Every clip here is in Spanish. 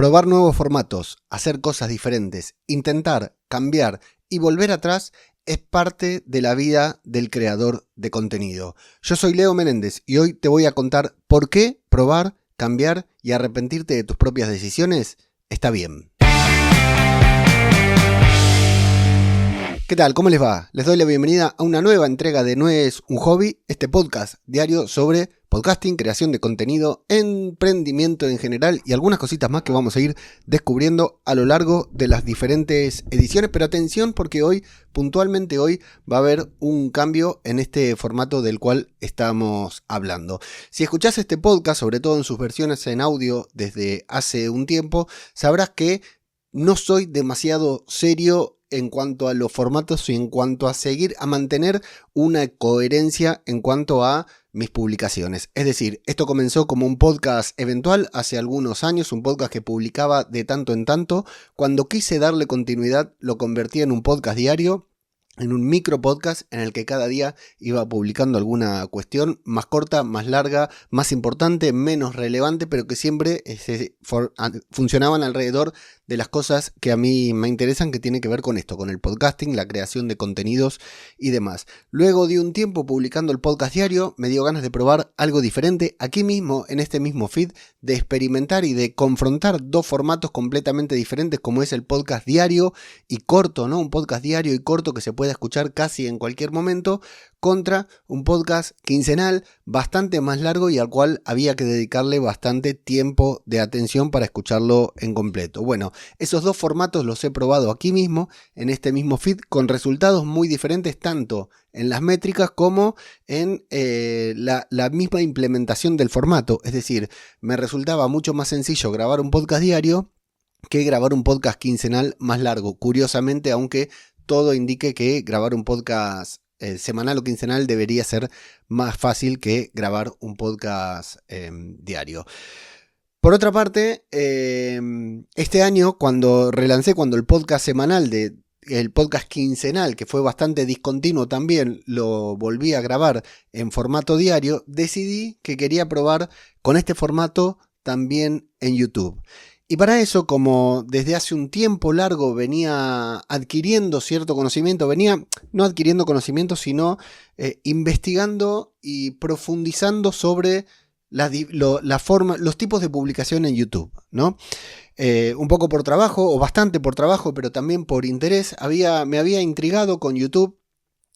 Probar nuevos formatos, hacer cosas diferentes, intentar, cambiar y volver atrás es parte de la vida del creador de contenido. Yo soy Leo Menéndez y hoy te voy a contar por qué probar, cambiar y arrepentirte de tus propias decisiones está bien. ¿Qué tal? ¿Cómo les va? Les doy la bienvenida a una nueva entrega de No es un hobby, este podcast diario sobre podcasting, creación de contenido, emprendimiento en general y algunas cositas más que vamos a ir descubriendo a lo largo de las diferentes ediciones. Pero atención, porque puntualmente hoy, va a haber un cambio en este formato del cual estamos hablando. Si escuchás este podcast, sobre todo en sus versiones en audio desde hace un tiempo, sabrás que no soy demasiado serio en cuanto a los formatos y en cuanto a mantener una coherencia en cuanto a mis publicaciones. Es decir, esto comenzó como un podcast eventual hace algunos años, un podcast que publicaba de tanto en tanto. Cuando quise darle continuidad, lo convertí en un podcast diario, en un micro podcast en el que cada día iba publicando alguna cuestión más corta, más larga, más importante, menos relevante, pero que siempre funcionaban alrededor de las cosas que a mí me interesan, que tiene que ver con esto, con el podcasting, la creación de contenidos y demás. Luego de un tiempo publicando el podcast diario, me dio ganas de probar algo diferente aquí mismo, en este mismo feed, de experimentar y de confrontar dos formatos completamente diferentes, como es el podcast diario y corto, ¿no? Un podcast diario y corto que se puede escuchar casi en cualquier momento, contra un podcast quincenal bastante más largo y al cual había que dedicarle bastante tiempo de atención para escucharlo en completo. Bueno, esos dos formatos los he probado aquí mismo, en este mismo feed, con resultados muy diferentes tanto en las métricas como en la misma implementación del formato. Es decir, me resultaba mucho más sencillo grabar un podcast diario que grabar un podcast quincenal más largo. Curiosamente, aunque todo indique que grabar un podcast semanal o quincenal debería ser más fácil que grabar un podcast diario. Por otra parte, este año cuando el podcast semanal el podcast quincenal, que fue bastante discontinuo también, lo volví a grabar en formato diario, decidí que quería probar con este formato también en YouTube. Y para eso, como desde hace un tiempo largo venía adquiriendo cierto conocimiento, no adquiriendo conocimiento, sino investigando y profundizando sobre los tipos de publicación en YouTube, ¿no? Un poco por trabajo, o bastante por trabajo, pero también por interés, me había intrigado con YouTube,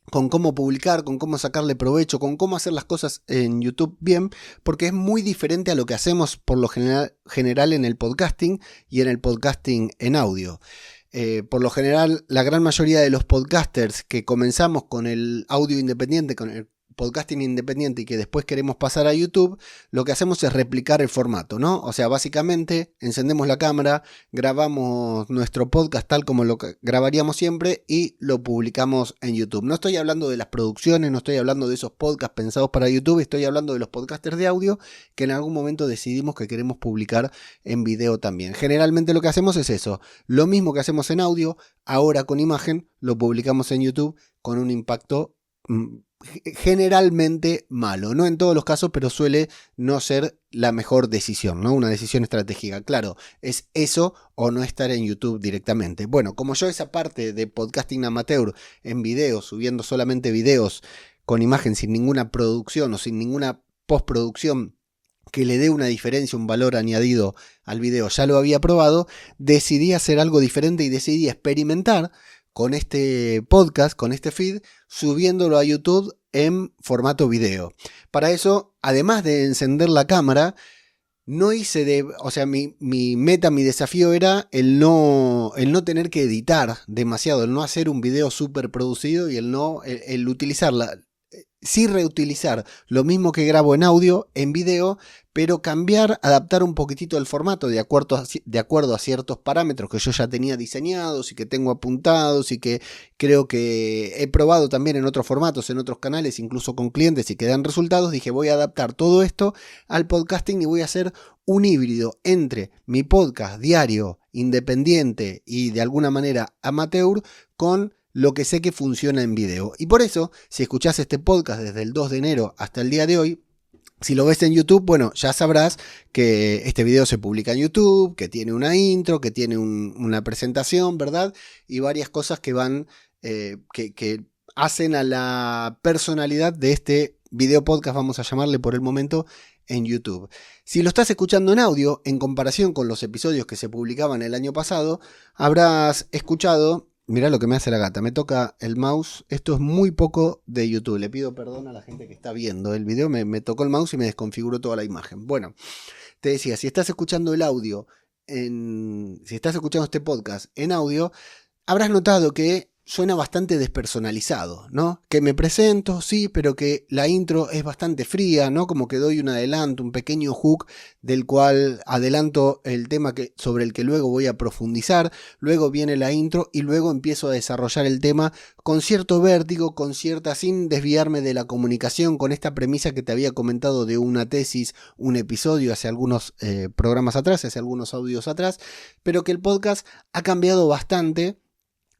con cómo publicar, con cómo sacarle provecho, con cómo hacer las cosas en YouTube bien, porque es muy diferente a lo que hacemos por lo general en el podcasting y en el podcasting en audio. Por lo general, la gran mayoría de los podcasters que comenzamos con el audio independiente, con el podcasting independiente y que después queremos pasar a YouTube, lo que hacemos es replicar el formato, ¿no? O sea, básicamente encendemos la cámara, grabamos nuestro podcast tal como lo grabaríamos siempre y lo publicamos en YouTube. No estoy hablando de las producciones, no estoy hablando de esos podcasts pensados para YouTube, estoy hablando de los podcasters de audio que en algún momento decidimos que queremos publicar en video también. Generalmente lo que hacemos es eso, lo mismo que hacemos en audio, ahora con imagen, lo publicamos en YouTube con un impacto generalmente malo, no en todos los casos, pero suele no ser la mejor decisión, ¿no? Una decisión estratégica, claro, es eso o no estar en YouTube directamente. Bueno, como yo esa parte de podcasting amateur en video, subiendo solamente videos con imagen sin ninguna producción o sin ninguna postproducción que le dé una diferencia, un valor añadido al video, ya lo había probado, decidí hacer algo diferente y decidí experimentar con este podcast, con este feed, subiéndolo a YouTube en formato video. Para eso, además de encender la cámara, mi meta, mi desafío era el no tener que editar demasiado, el no hacer un video súper producido y el utilizarla. Sí reutilizar lo mismo que grabo en audio, en video, pero adaptar un poquitito el formato de acuerdo a ciertos parámetros que yo ya tenía diseñados y que tengo apuntados y que creo que he probado también en otros formatos, en otros canales, incluso con clientes y que dan resultados. Dije, voy a adaptar todo esto al podcasting y voy a hacer un híbrido entre mi podcast diario, independiente y de alguna manera amateur con lo que sé que funciona en video. Y por eso, si escuchás este podcast desde el 2 de enero hasta el día de hoy, Si lo ves en YouTube, bueno, ya sabrás que este video se publica en YouTube, que tiene una intro, que tiene una presentación, ¿verdad? Y varias cosas que van, que hacen a la personalidad de este video podcast, vamos a llamarle por el momento, en YouTube. Si lo estás escuchando en audio, en comparación con los episodios que se publicaban el año pasado, habrás escuchado... Mirá lo que me hace la gata, me toca el mouse, esto es muy poco de YouTube, le pido perdón a la gente que está viendo el video, me tocó el mouse y me desconfiguró toda la imagen. Bueno, te decía, si estás escuchando el audio, si estás escuchando este podcast en audio, habrás notado que suena bastante despersonalizado, ¿no? Que me presento, sí, pero que la intro es bastante fría, ¿no? Como que doy un adelanto, un pequeño hook del cual adelanto el tema sobre el que luego voy a profundizar, luego viene la intro y luego empiezo a desarrollar el tema con cierto vértigo, sin desviarme de la comunicación, con esta premisa que te había comentado de una tesis, un episodio hace algunos programas atrás, hace algunos audios atrás, pero que el podcast ha cambiado bastante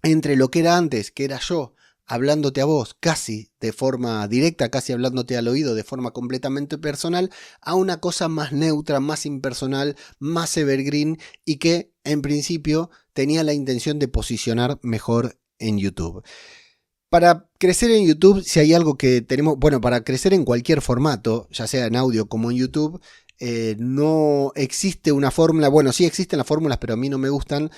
entre lo que era antes, que era yo hablándote a vos casi de forma directa, casi hablándote al oído de forma completamente personal, a una cosa más neutra, más impersonal, más evergreen y que en principio tenía la intención de posicionar mejor en YouTube. Para crecer en YouTube, si hay algo que tenemos, bueno, para crecer en cualquier formato, ya sea en audio como en YouTube, no existe una fórmula, bueno, sí existen las fórmulas, pero a mí no me gustan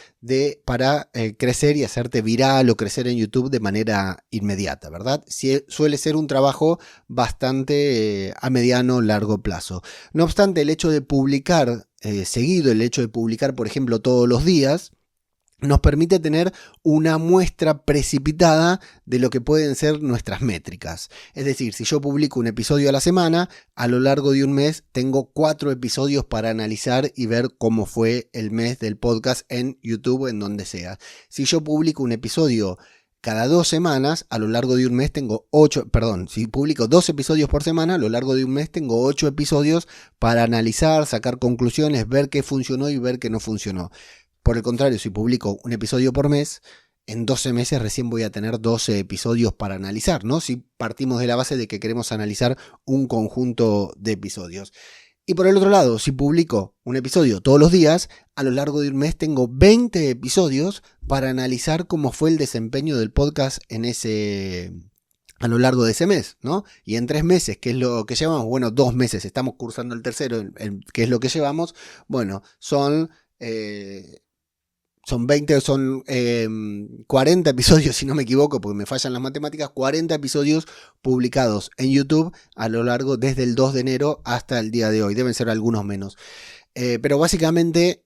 para crecer y hacerte viral o crecer en YouTube de manera inmediata, ¿verdad? Suele ser un trabajo bastante a mediano, largo plazo. No obstante, el hecho de publicar seguido, el hecho de publicar, por ejemplo, todos los días, nos permite tener una muestra precipitada de lo que pueden ser nuestras métricas. Es decir, si yo publico un episodio a la semana, a lo largo de un mes tengo 4 episodios para analizar y ver cómo fue el mes del podcast en YouTube o en donde sea. Si yo publico un episodio cada 2 semanas, a lo largo de un mes tengo si publico 2 episodios por semana, a lo largo de un mes tengo 8 episodios para analizar, sacar conclusiones, ver qué funcionó y ver qué no funcionó. Por el contrario, si publico un episodio por mes, en 12 meses recién voy a tener 12 episodios para analizar, ¿no? Si partimos de la base de que queremos analizar un conjunto de episodios. Y por el otro lado, si publico un episodio todos los días, a lo largo de un mes tengo 20 episodios para analizar cómo fue el desempeño del podcast a lo largo de ese mes, ¿no? Y en 3 meses, ¿qué es lo que llevamos? Bueno, 2 meses, estamos cursando el tercero, ¿qué es lo que llevamos? Bueno, son 40 episodios, si no me equivoco, porque me fallan las matemáticas, 40 episodios publicados en YouTube a lo largo desde el 2 de enero hasta el día de hoy. Deben ser algunos menos. Pero básicamente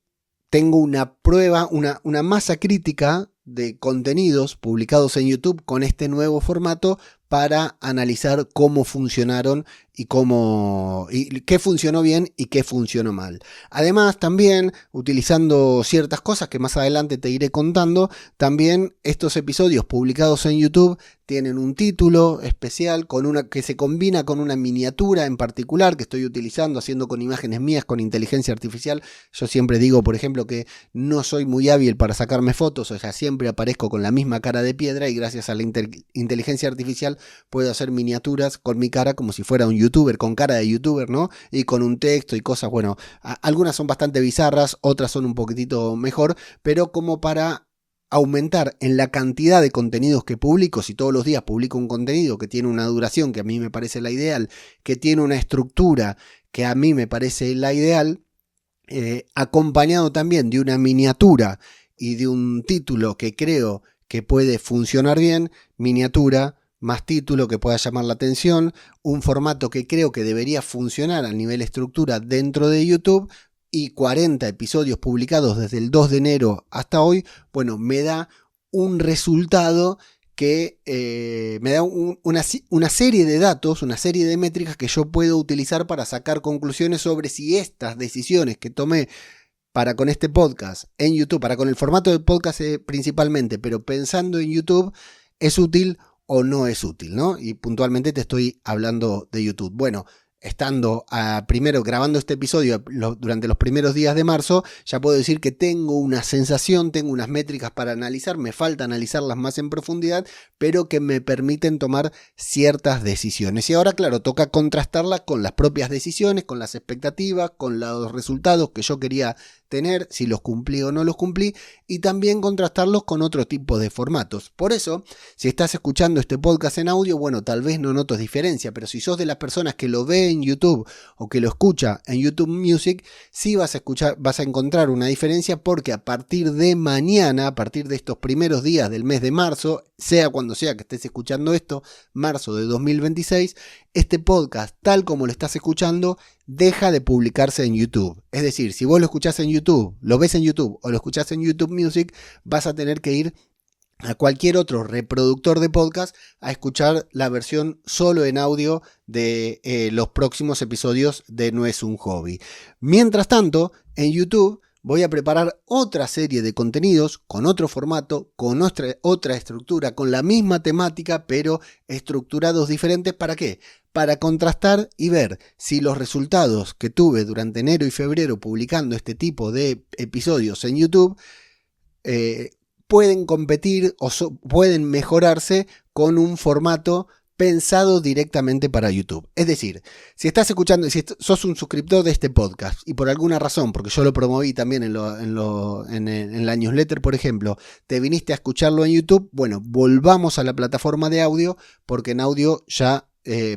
tengo una prueba, una masa crítica de contenidos publicados en YouTube con este nuevo formato para analizar cómo funcionaron y qué funcionó bien y qué funcionó mal. Además, también utilizando ciertas cosas que más adelante te iré contando, también estos episodios publicados en YouTube tienen un título especial que se combina con una miniatura en particular que estoy utilizando, haciendo con imágenes mías con inteligencia artificial. Yo siempre digo, por ejemplo, que no soy muy hábil para sacarme fotos, o sea, siempre aparezco con la misma cara de piedra y gracias a la inteligencia artificial puedo hacer miniaturas con mi cara como si fuera un youtuber, con cara de youtuber, ¿no? Y con un texto y cosas, bueno, algunas son bastante bizarras, otras son un poquitito mejor, pero como para aumentar en la cantidad de contenidos que publico. Si todos los días publico un contenido que tiene una duración que a mí me parece la ideal, que tiene una estructura que a mí me parece la ideal, acompañado también de una miniatura y de un título que creo que puede funcionar bien, miniatura más título que pueda llamar la atención, un formato que creo que debería funcionar a nivel estructura dentro de YouTube, y 40 episodios publicados desde el 2 de enero hasta hoy, bueno, me da un resultado que me da una serie de datos, una serie de métricas que yo puedo utilizar para sacar conclusiones sobre si estas decisiones que tomé para con este podcast en YouTube, para con el formato del podcast principalmente, pero pensando en YouTube, es útil o no es útil, ¿no? Y puntualmente te estoy hablando de YouTube. Bueno, estando primero grabando este episodio durante los primeros días de marzo, ya puedo decir que tengo una sensación, tengo unas métricas para analizar, me falta analizarlas más en profundidad, pero que me permiten tomar ciertas decisiones. Y ahora, claro, toca contrastarlas con las propias decisiones, con las expectativas, con los resultados que yo quería tener, si los cumplí o no los cumplí, y también contrastarlos con otro tipo de formatos. Por eso, si estás escuchando este podcast en audio, bueno, tal vez no notes diferencia, pero si sos de las personas que lo ve en YouTube o que lo escucha en YouTube Music, sí vas a encontrar una diferencia, porque a partir de mañana, a partir de estos primeros días del mes de marzo, sea cuando sea que estés escuchando esto, marzo de 2026, este podcast, tal como lo estás escuchando, deja de publicarse en YouTube. Es decir, si vos lo escuchás en YouTube, lo ves en YouTube o lo escuchás en YouTube Music, vas a tener que ir a cualquier otro reproductor de podcast a escuchar la versión solo en audio de los próximos episodios de No es un hobby. Mientras tanto, en YouTube voy a preparar otra serie de contenidos con otro formato, con otra estructura, con la misma temática, pero estructurados diferentes. ¿Para qué? Para contrastar y ver si los resultados que tuve durante enero y febrero publicando este tipo de episodios en YouTube pueden competir o pueden mejorarse con un formato pensado directamente para YouTube. Es decir, si estás escuchando, si sos un suscriptor de este podcast y por alguna razón, porque yo lo promoví también en la newsletter, por ejemplo, te viniste a escucharlo en YouTube, bueno, volvamos a la plataforma de audio, porque en audio ya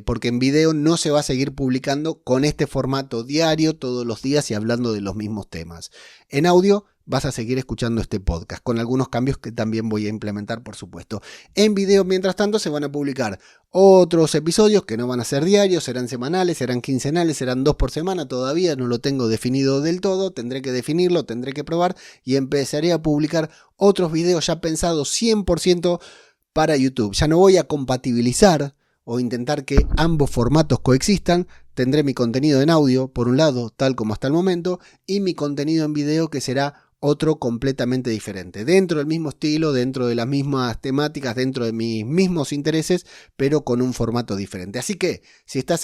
porque en video no se va a seguir publicando con este formato diario todos los días y hablando de los mismos temas. En audio vas a seguir escuchando este podcast con algunos cambios que también voy a implementar, por supuesto. En video, mientras tanto, se van a publicar otros episodios que no van a ser diarios, serán semanales, serán quincenales, serán 2 por semana. Todavía no lo tengo definido del todo, tendré que definirlo, tendré que probar y empezaré a publicar otros videos ya pensados 100% para YouTube. Ya no voy a compatibilizar o intentar que ambos formatos coexistan. Tendré mi contenido en audio, por un lado, tal como hasta el momento, y mi contenido en video, que será otro completamente diferente, dentro del mismo estilo, dentro de las mismas temáticas, dentro de mis mismos intereses, pero con un formato diferente. Así que, si estás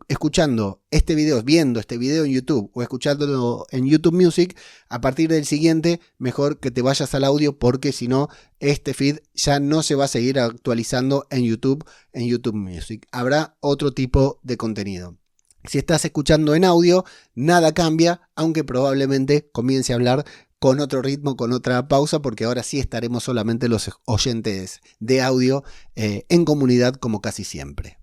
escuchando este video, viendo este video en YouTube o escuchándolo en YouTube Music, a partir del siguiente, mejor que te vayas al audio, porque si no, este feed ya no se va a seguir actualizando en YouTube Music. Habrá otro tipo de contenido. Si estás escuchando en audio, nada cambia, aunque probablemente comience a hablar con otro ritmo, con otra pausa, porque ahora sí estaremos solamente los oyentes de audio en comunidad, como casi siempre.